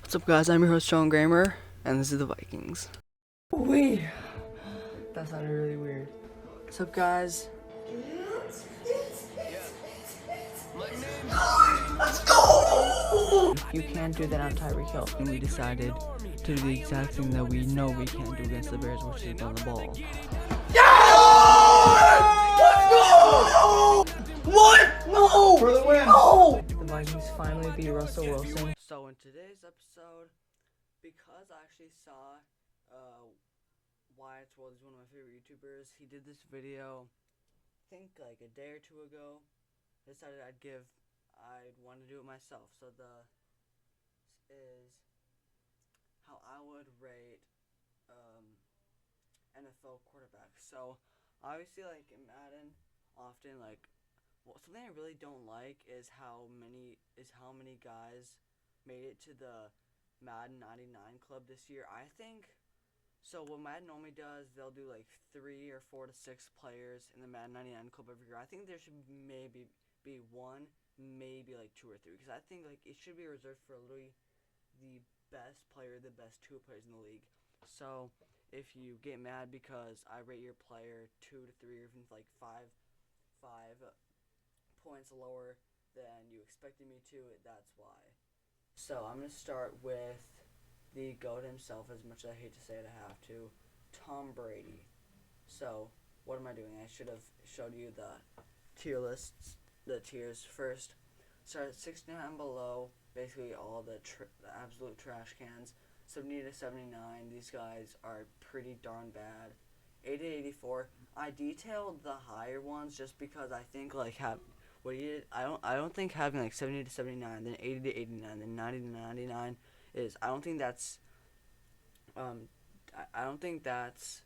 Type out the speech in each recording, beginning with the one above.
What's up, guys? I'm your host, Sean Kramer, and this is the Vikings. Wait, that sounded really weird. What's up, guys? Let's go! You can't do that on Tyreek Hill. And we decided to do the exact thing that we know we can't do against the Bears, which is run the ball. Let's go! What? No! For the win! No! The Vikings finally beat Russell Wilson. So in today's episode, because I actually saw Wyatt's World, he's one of my favorite YouTubers. He did this video, I think like a day or two ago. I decided I'd want to do it myself. So this is how I would rate NFL quarterbacks. So obviously, like in Madden, often something I really don't like is how many guys made it to the Madden 99 club this year. I think so. What Madden normally does, they'll do like 3 or 4 to 6 players in the Madden 99 club every year. I think there should maybe be 1, maybe like 2 or 3, because I think like it should be reserved for literally the best player, the best 2 players in the league. So if you get mad because I rate your player 2 to 3 or even like 5 points lower than you expected me to, that's why. So I'm going to start with the GOAT himself, as much as I hate to say it, I have to, Tom Brady. So what am I doing? I should have showed you the tier lists, the tiers first. Start at 69 and below, basically all the absolute trash cans. 70 to 79, these guys are pretty darn bad. 80 to 84, I detailed the higher ones just because I think I don't think having like 70 to 79, then 80 to 89, then 90 to 99 is, I don't think that's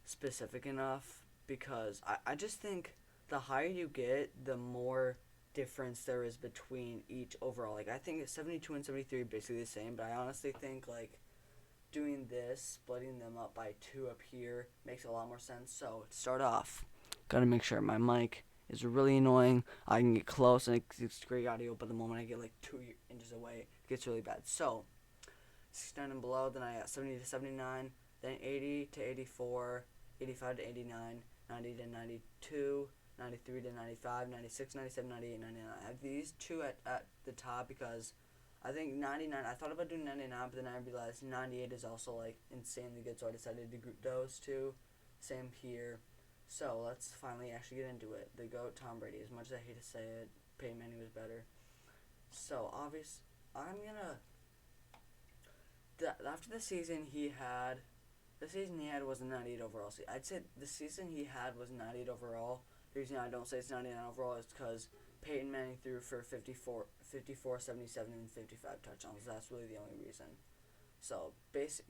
specific enough, because I just think the higher you get, the more difference there is between each overall. Like I think 72 and 73 are basically the same, but I honestly think like doing this, splitting them up by 2 up here makes a lot more sense. So to start off, gotta make sure my mic is really annoying. I can get close and it's great audio, but the moment I get like 2 inches away, it gets really bad. So 69 and below, then I got 70 to 79, then 80 to 84, 85 to 89, 90 to 92, 93 to 95, 96, 97, 98, 99. I have these 2 at the top because I think 99, I thought about doing 99, but then I realized 98 is also like insanely good, so I decided to group those 2. Same here. So let's finally actually get into it. The GOAT, Tom Brady. As much as I hate to say it, Peyton Manning was better. So after the season he had was a 98 overall. I'd say the season he had was 98 overall. The reason I don't say it's 99 overall is because Peyton Manning threw for 54, 77, and 55 touchdowns. That's really the only reason. So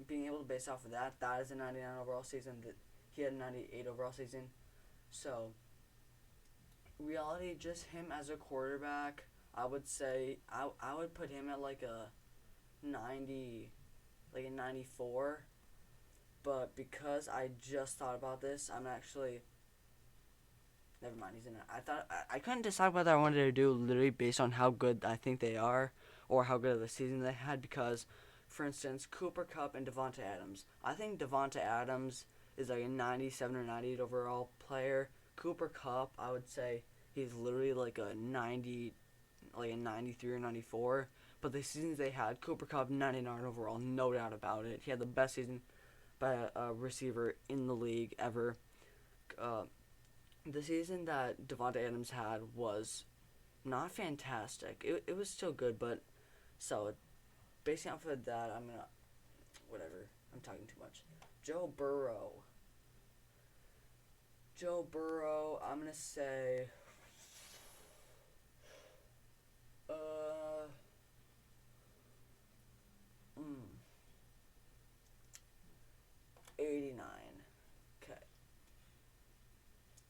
being able to base off of that is a 99 overall season. He had a 98 overall season. So reality, just him as a quarterback, I would say I would put him at like a 90, like a 94. But because I just thought about this, I'm actually, never mind, he's in it. I couldn't decide whether I wanted to do literally based on how good I think they are or how good of a season they had, because, for instance, Cooper Kupp and Devonta Adams. I think Devonta Adams is like a 97 or 98 overall player. Cooper Kupp, I would say he's literally like a 90, like a 93 or 94. But the seasons they had, Cooper Kupp 99 overall, no doubt about it. He had the best season by a receiver in the league ever. The season that Devonta Adams had was not fantastic. It was still good, but so basing off of that, I'm talking too much. Joe Burrow, I'm gonna say 89. Okay.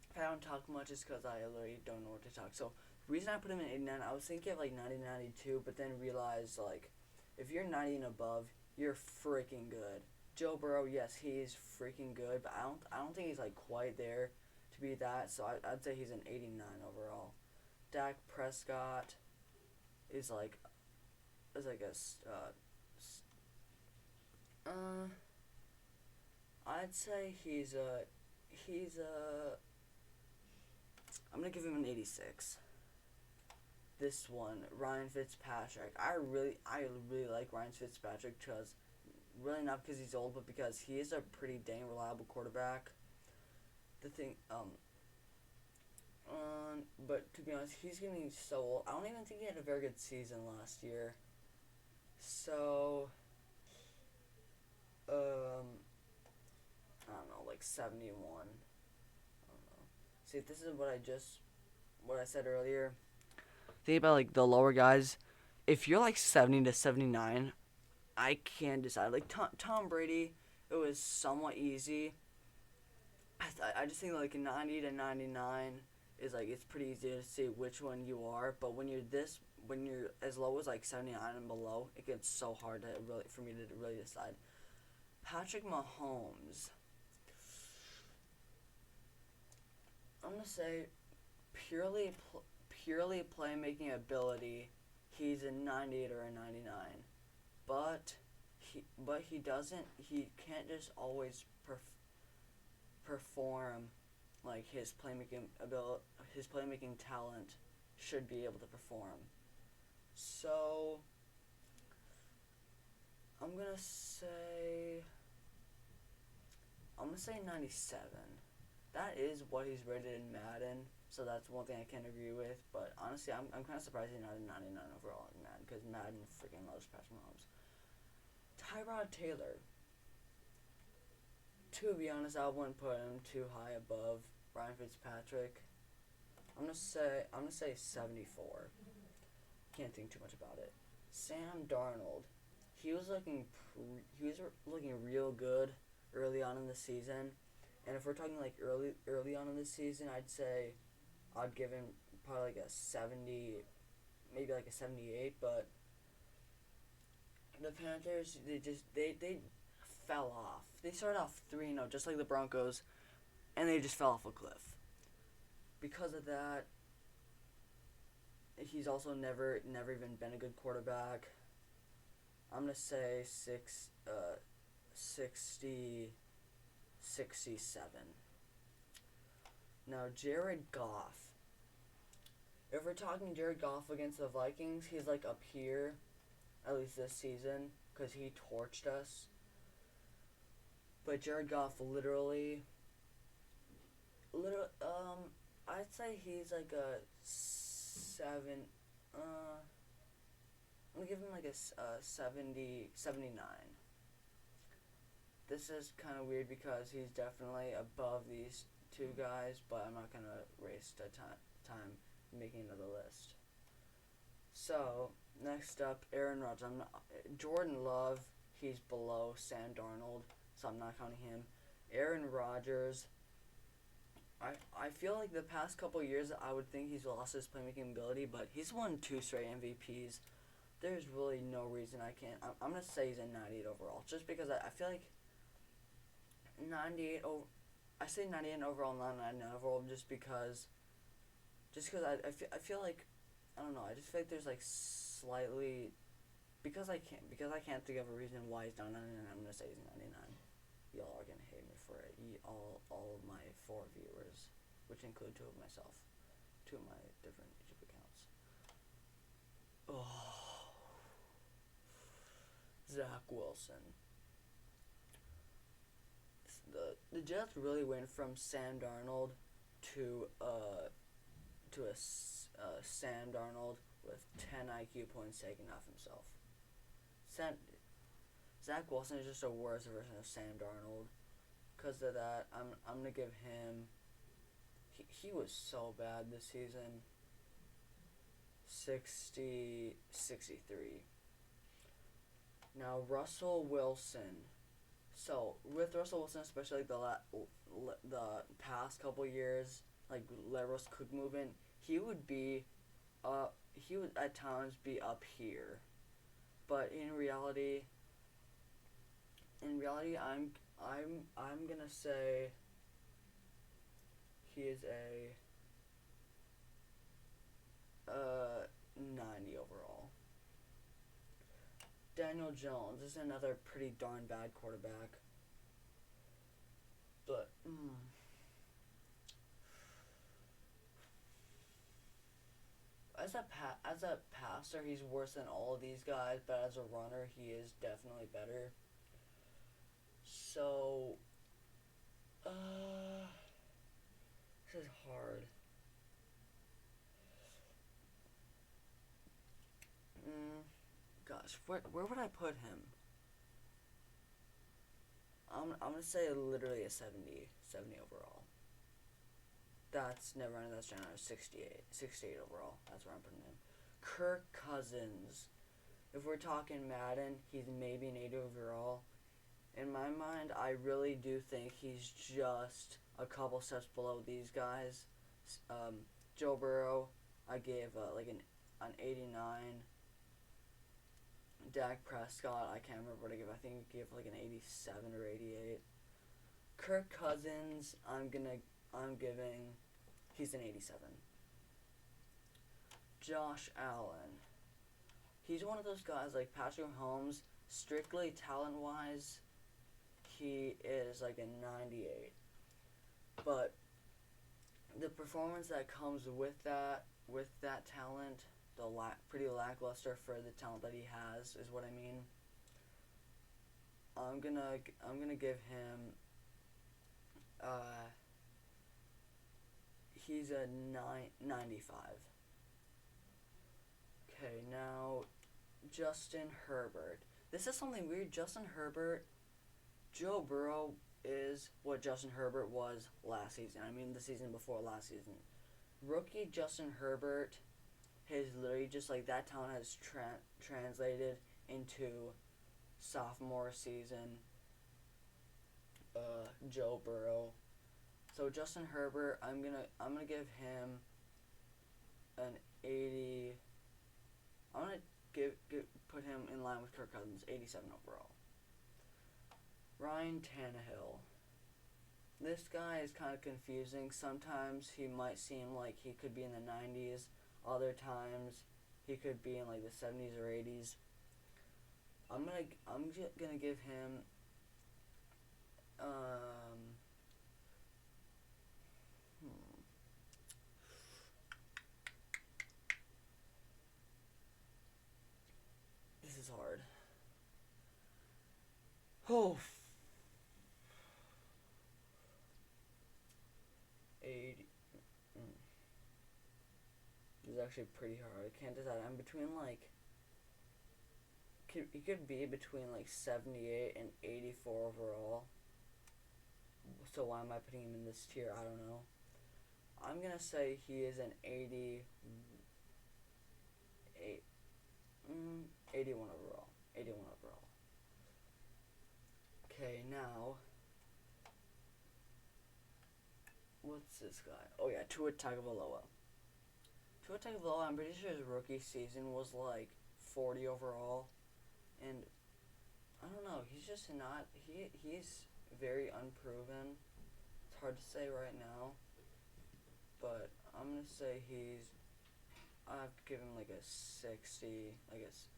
If I don't talk much, it's because I literally don't know what to talk. So the reason I put him in 89, I was thinking of like 90, 92, but then realized like if you're 90 and above, you're freaking good. Joe Burrow, yes, he's freaking good, but I don't think he's like quite there to be that. So I'd say he's an 89 overall. Dak Prescott is like a I'd say I'm gonna give him an 86. This one, Ryan Fitzpatrick. I really like Ryan Fitzpatrick because, really not because he's old, but because he is a pretty dang reliable quarterback. The thing, but to be honest, he's getting so old. I don't even think he had a very good season last year. So, I don't know, like 71. I don't know. See, this is what I said earlier. Think about like the lower guys. If you're like 70 to 79, I can't decide. Like Tom Brady, it was somewhat easy. I just think like 90 to 99 is like it's pretty easy to see which one you are. But when you're as low as like 79 and below, it gets so hard for me to really decide. Patrick Mahomes. I'm gonna say purely playmaking ability, he's a 98 or a 99. But he can't just always perform like his playmaking talent should be able to perform. So I'm gonna say 97. That is what he's rated in Madden, so that's one thing I can't agree with. But honestly, I'm kind of surprised he's not a 99 overall in Madden, because Madden freaking loves Patrick Mahomes. Tyrod Taylor. To be honest, I wouldn't put him too high above Ryan Fitzpatrick. I'm gonna say 74. Can't think too much about it. Sam Darnold. He was looking real good early on in the season. And if we're talking like early on in the season, I'd give him probably like a 70, maybe like a 78. But the Panthers, they fell off. They started off 3-0, just like the Broncos, and they just fell off a cliff. Because of that, he's also never even been a good quarterback. I'm gonna say 67. Now, Jared Goff. If we're talking Jared Goff against the Vikings, he's like up here, at least this season, because he torched us. But Jared Goff I'd say he's like a 7. I'm gonna give him like a 79. This is kind of weird because he's definitely above these two guys, but I'm not going to waste time making another list. So, next up, Aaron Rodgers. Jordan Love, he's below Sam Darnold, so I'm not counting him. Aaron Rodgers, I feel like the past couple years I would think he's lost his playmaking ability, but he's won 2 straight MVPs. There's really no reason I can't. I'm going to say he's a 98 overall, just because I feel like 98 over. I say 98 overall, not 99 overall, just because I feel like, I don't know. I just feel like there's like slightly, because I can't think of a reason why he's not 99. I'm gonna say he's 99. Y'all are gonna hate me for it. All of my 4 viewers, which include 2 of myself, 2 of my different YouTube accounts. Oh, Zach Wilson. The Jets really went from Sam Darnold to Sam Darnold with 10 IQ points taken off himself. Zach Wilson is just a worse version of Sam Darnold. Because of that, I'm gonna give him. He was so bad this season. 63. Now Russell Wilson. So with Russell Wilson, especially the past couple years, like let Russ Cook move in, he would at times be up here, but in reality, I'm gonna say he is a 90 overall. Daniel Jones is another pretty darn bad quarterback. But, as a passer, he's worse than all of these guys, but as a runner, he is definitely better. So, this is hard. Gosh, where would I put him? I'm gonna say literally a 70 overall. That's never ended. That's generous. 68 overall. That's where I'm putting him. Kirk Cousins. If we're talking Madden, he's maybe an 80 overall. In my mind, I really do think he's just a couple steps below these guys. Joe Burrow, I gave like an 89. Dak Prescott, I can't remember what I gave. I think I gave like an 87 or 88. Kirk Cousins, I'm giving, he's an 87. Josh Allen, he's one of those guys like Patrick Mahomes. Strictly talent-wise, he is like a 98. But the performance that comes with that talent, pretty lackluster for the talent that he has, is what I mean. I'm gonna give him. He's a 95. Okay, now Justin Herbert. This is something weird. Justin Herbert, Joe Burrow is what Justin Herbert was last season. I mean, the season before last season. Rookie Justin Herbert has literally just like that talent has translated into sophomore season Joe Burrow. So Justin Herbert, I'm gonna give him an 80. I'm gonna put him in line with Kirk Cousins, 87 overall. Ryan Tannehill. This guy is kind of confusing. Sometimes he might seem like he could be in the 90s. Other times he could be in like the 70s or 80s. I'm gonna give him This is hard. Oh. 80. This is actually pretty hard. I can't decide. I'm between like. He could be between like 78 and 84 overall. So why am I putting him in this tier? I don't know. I'm gonna say he is an 81 overall. 81 overall. Okay, now. What's this guy? Oh yeah, Tua Tagovailoa. Tua Tagovailoa, I'm pretty sure his rookie season was like 40 overall. And I don't know, he's just not, he's very unproven. It's hard to say right now. But I'm going to say I have to give him like a 60, I guess.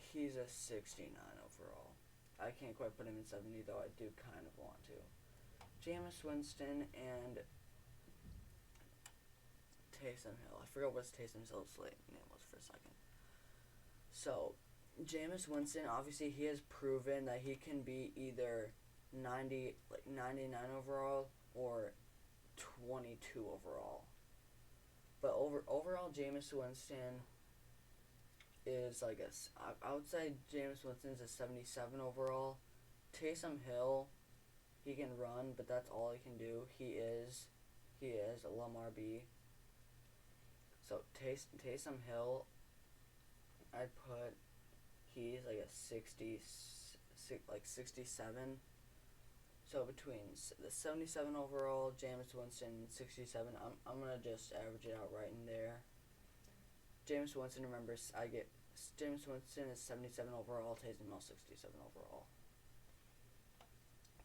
He's a 69 overall. I can't quite put him in 70, though I do kind of want to. Jameis Winston and Taysom Hill. I forgot what Taysom Hill's name was for a second. So, Jameis Winston, obviously he has proven that he can be either 99 overall or 22 overall. But overall, Jameis Winston is like I would say Jameis Winston's a 77 overall. Taysom Hill, he can run, but that's all he can do. He is a Lamar B. So Taysom Hill, I'd put he's like a 67. So between the 77 overall, Jameis Winston 67, I'm gonna just average it out right in there. Jameis Winston, remember, Jameis Winston is 77 overall, Taysom Hill 67 overall.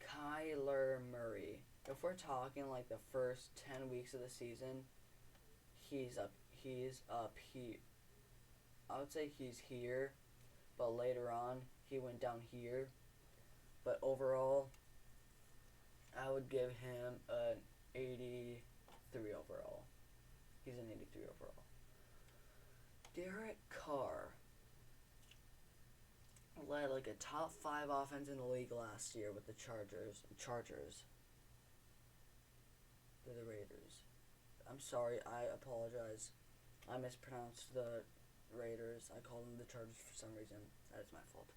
Kyler Murray. If we're talking like the first 10 weeks of the season, he's up. I would say he's here, but later on he went down here. But overall, I would give him an 83 overall. He's an 83 overall. Derek Carr led like a top 5 offense in the league last year with the Chargers. They're the Raiders. I'm sorry, I apologize. I mispronounced the Raiders. I called them the Chargers for some reason. That is my fault.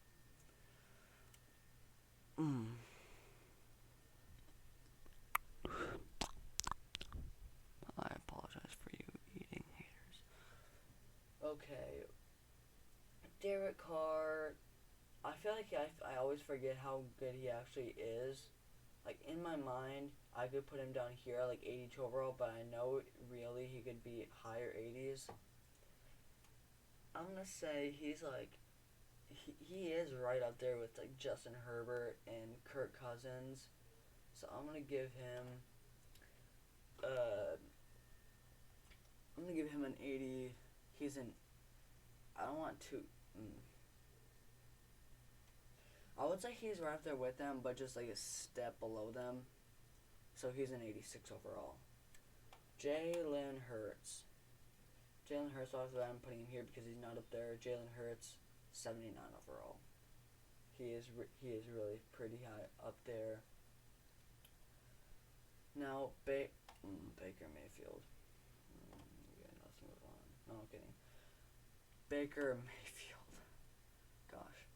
I apologize for you eating haters. Okay. Derek Carr, I feel like I always forget how good he actually is. Like, in my mind, I could put him down here at like 82 overall, but I know really he could be higher 80s. I'm going to say he's like, he is right up there with like Justin Herbert and Kirk Cousins. So I'm going to give him, an 80. He's an, I don't want to, I would say he's right up there with them, but just like a step below them. So he's an 86 overall. Jalen Hurts. Obviously I'm putting him here because he's not up there. Jalen Hurts, 79 overall. He is really pretty high up there. Now, Baker Mayfield. Yeah, let's move on. No, I'm kidding. Baker Mayfield. Gosh.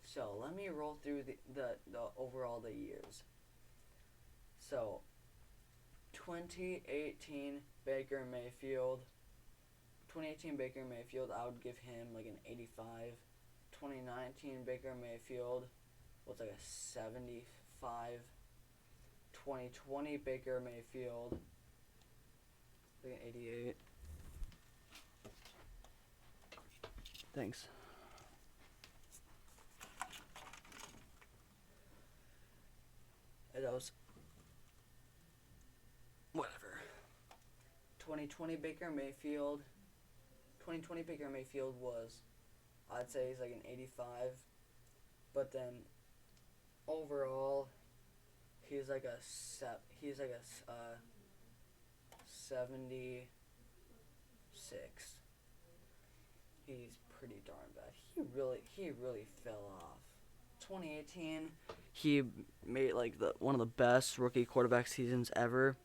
So, let me roll through the overall the years. So, 2018 Baker Mayfield, I would give him like an 85. 2019 Baker Mayfield was like a 75. 2020 Baker Mayfield, like an 88. Thanks. And that was whatever. 2020 Baker Mayfield was, I'd say he's like an 85, but then overall he's like a 76. He's pretty darn bad. He really fell off. 2018, he made like one of the best rookie quarterback seasons ever.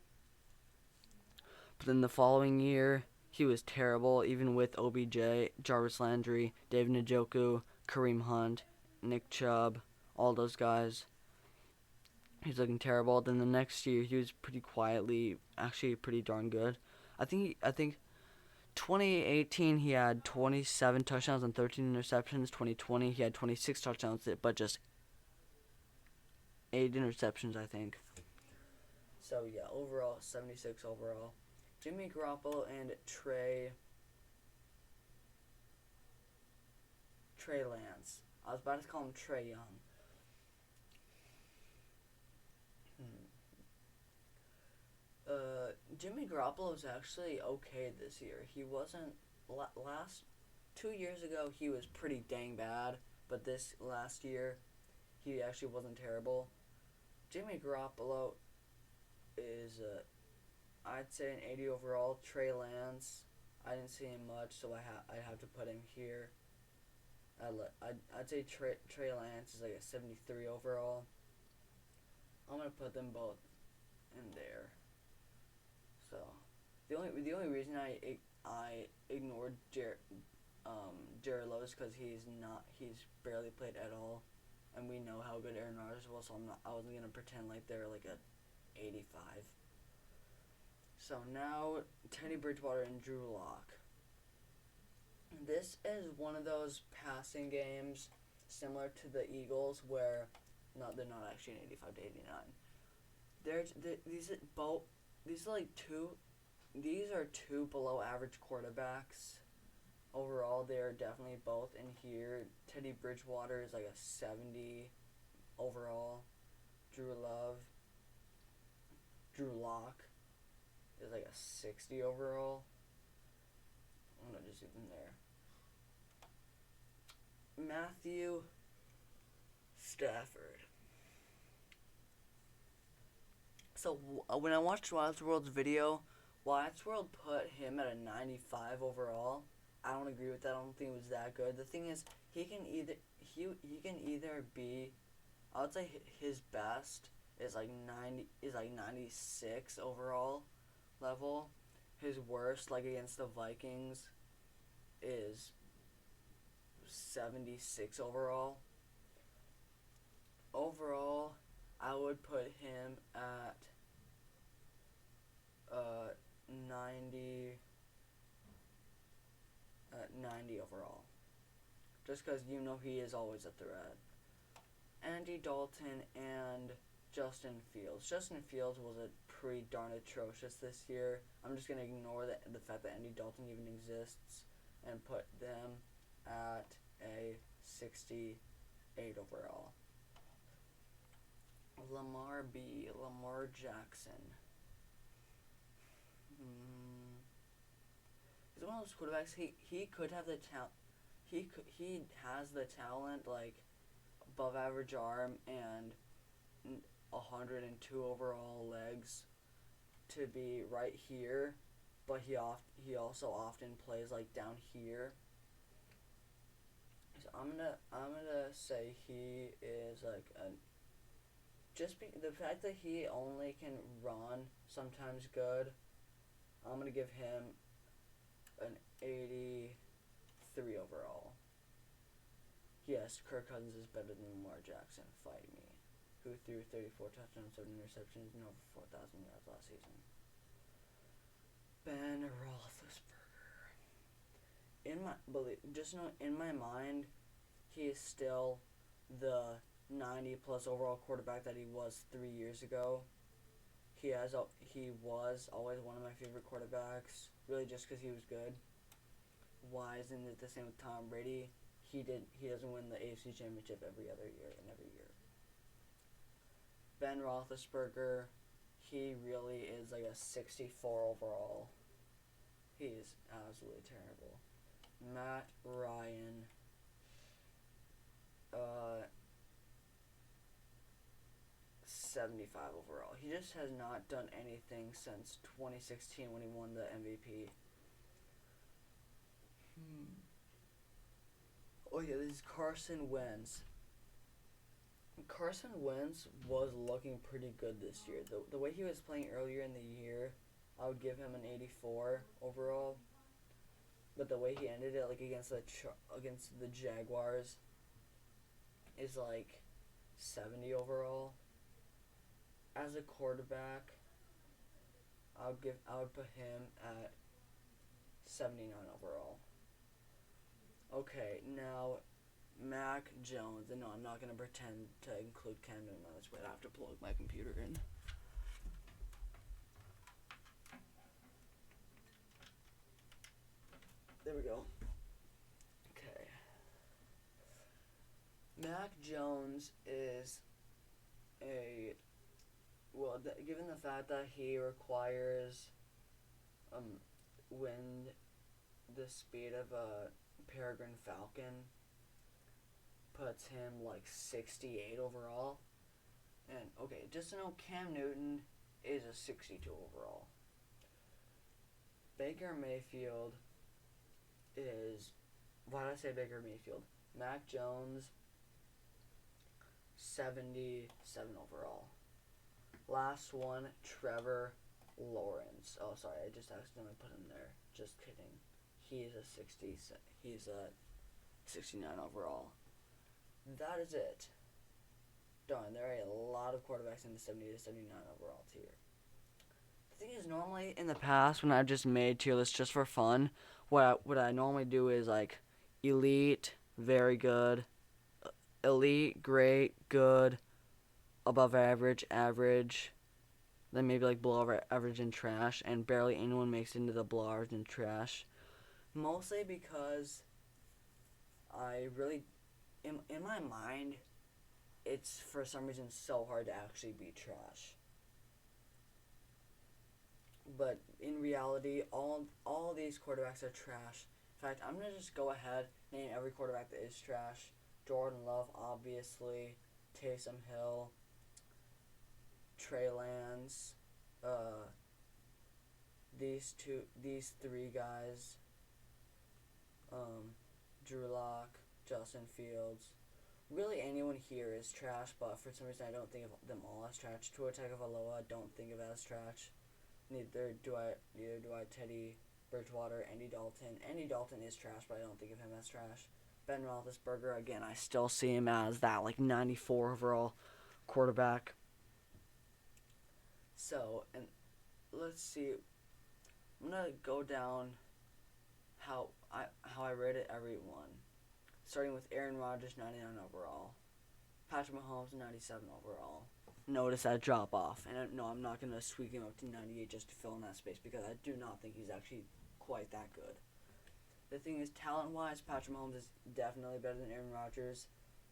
But then the following year, he was terrible, even with OBJ, Jarvis Landry, David Njoku, Kareem Hunt, Nick Chubb, all those guys. He's looking terrible. Then the next year, he was pretty quietly, actually pretty darn good. I think 2018 he had 27 touchdowns and 13 interceptions. 2020 he had 26 touchdowns, but just 8 interceptions, I think. So yeah, overall 76 overall. Jimmy Garoppolo and Trey Lance. I was about to call him Trey Young. Jimmy Garoppolo was actually okay this year. He wasn't last 2 years ago. He was pretty dang bad, but this last year, he actually wasn't terrible. Jimmy Garoppolo is I'd say an 80 overall. Trey Lance, I didn't see him much, so I'd have to put him here. I'd say Trey Lance is like a 73 overall. I'm gonna put them both in there. So the only reason I ignored Jared Lowe is because he's barely played at all, and we know how good Aaron Rodgers was. So I wasn't gonna pretend like they're like a 85. So now Teddy Bridgewater and Drew Lock. This is one of those passing games similar to the Eagles where they're not actually an 85 to 89. These are two below average quarterbacks. Overall, they're definitely both in here. Teddy Bridgewater is like a 70 overall. Drew Lock is like a 60 overall. I'm gonna just leave them there. Matthew Stafford. So when I watched Wild's World's video, Wild's World put him at a 95 overall. I don't agree with that. I don't think it was that good. The thing is, he can either be, I would say his best is like 96 overall level. His worst, like against the Vikings, is 76 overall. Overall, I would put him at 90 overall. Just because he is always a threat. Andy Dalton and Justin Fields. Justin Fields was a pretty darn atrocious this year. I'm just going to ignore the fact that Andy Dalton even exists and put them at a 68 overall. Lamar Jackson. He's one of those quarterbacks. He could have the talent. He has the talent, like above average arm and 102 overall legs to be right here, but he also often plays like down here. So I'm gonna say he is like the fact that he only can run sometimes good. I'm gonna give him an 83 overall. Yes, Kirk Cousins is better than Lamar Jackson. Fight me. Who threw 34 touchdowns, 7 interceptions, and over 4,000 yards last season. Ben Roethlisberger. In my mind, he is still the 90-plus overall quarterback that he was 3 years ago. He was always one of my favorite quarterbacks, really just because he was good. Why isn't it the same with Tom Brady? He doesn't win the AFC Championship every year. Ben Roethlisberger, he really is like a 64 overall. He is absolutely terrible. Matt Ryan, 75 overall. He just has not done anything since 2016 when he won the MVP. Oh yeah, this is Carson Wentz. Carson Wentz was looking pretty good this year. The way he was playing earlier in the year, I would give him an 84 overall. But the way he ended it, like against the Jaguars, is like 70 overall. As a quarterback, I would put him at 79 overall. Okay, now Mac Jones. And no, I'm not gonna pretend to include Cam Newton on this, but I have to plug my computer in. There we go. Okay. Mac Jones is given the fact that he requires wind the speed of a peregrine falcon, puts him like 68 overall. And okay, just to know, Cam Newton is a 62 overall. Baker Mayfield is, why did I say Baker Mayfield? Mac Jones, 77 overall. Last one, Trevor Lawrence. Oh, sorry, I just accidentally put him there. Just kidding. He's a 69 overall. That is it. Darn, there are a lot of quarterbacks in the 70 to 79 overall tier. The thing is, normally in the past, when I've just made tier lists just for fun, what I normally do is like elite, very good, elite, great, good, above average, average, then maybe like below average and trash, and barely anyone makes it into the below average and trash. Mostly because I really, in my mind, it's for some reason so hard to actually be trash. But in reality, all these quarterbacks are trash. In fact, I'm gonna just go ahead and name every quarterback that is trash. Jordan Love, obviously. Taysom Hill. Trey Lance. These three guys. Drew Lock, Justin Fields. Really, anyone here is trash, but for some reason I don't think of them all as trash. Tua Tagovailoa, I don't think of as trash. Neither do I Teddy Bridgewater, Andy Dalton. Andy Dalton is trash, but I don't think of him as trash. Ben Roethlisberger, again, I still see him as that 94 overall quarterback. So, and let's see. I'm gonna go down how I rated everyone. Starting with Aaron Rodgers, 99 overall. Patrick Mahomes, 97 overall. Notice that drop off. And no, I'm not going to squeak him up to 98 just to fill in that space because I do not think he's actually quite that good. The thing is, talent-wise, Patrick Mahomes is definitely better than Aaron Rodgers.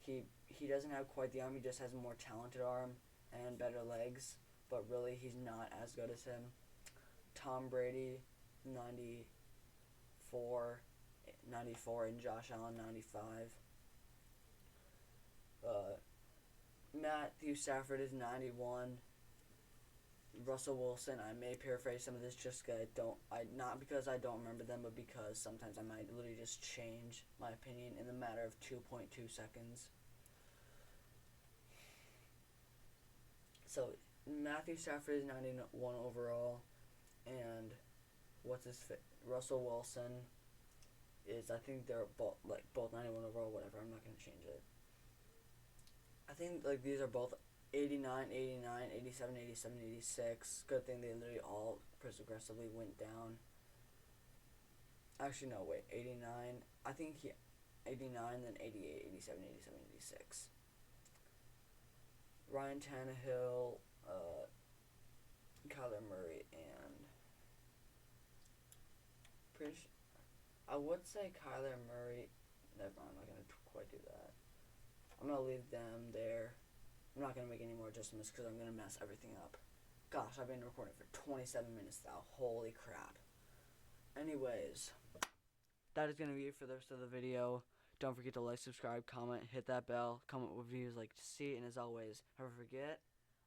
He doesn't have quite the arm. He just has a more talented arm and better legs. But really, he's not as good as him. Tom Brady, 94, and Josh Allen, 95. Matthew Stafford is 91. Russell Wilson, I may paraphrase some of this just because not because I don't remember them, but because sometimes I might literally just change my opinion in the matter of 2.2 seconds. So Matthew Stafford is 91 overall, and Russell Wilson is, I think they're both 91 overall, whatever. I'm not going to change it. I think these are both 89, 87, 86. Good thing they literally all progressively went down. Actually, no, wait. 89. I think 89, then 88, 87, 86. Ryan Tannehill, Kyler Murray, and I would say Kyler Murray. Never mind, I'm not going to quite do that. I'm going to leave them there. I'm not going to make any more adjustments because I'm going to mess everything up. Gosh, I've been recording for 27 minutes now. Holy crap. Anyways, that is going to be it for the rest of the video. Don't forget to like, subscribe, comment, hit that bell, comment what videos like to see, and as always, never forget,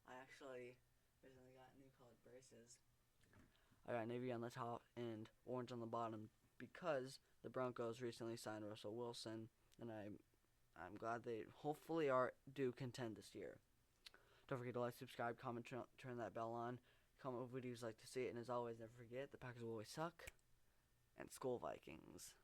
I actually recently got new colored braces. I got navy on the top and orange on the bottom because the Broncos recently signed Russell Wilson, and I'm glad they hopefully do contend this year. Don't forget to like, subscribe, comment, turn that bell on, comment what videos like to see, and as always, never forget, the Packers will always suck, and Skol Vikings.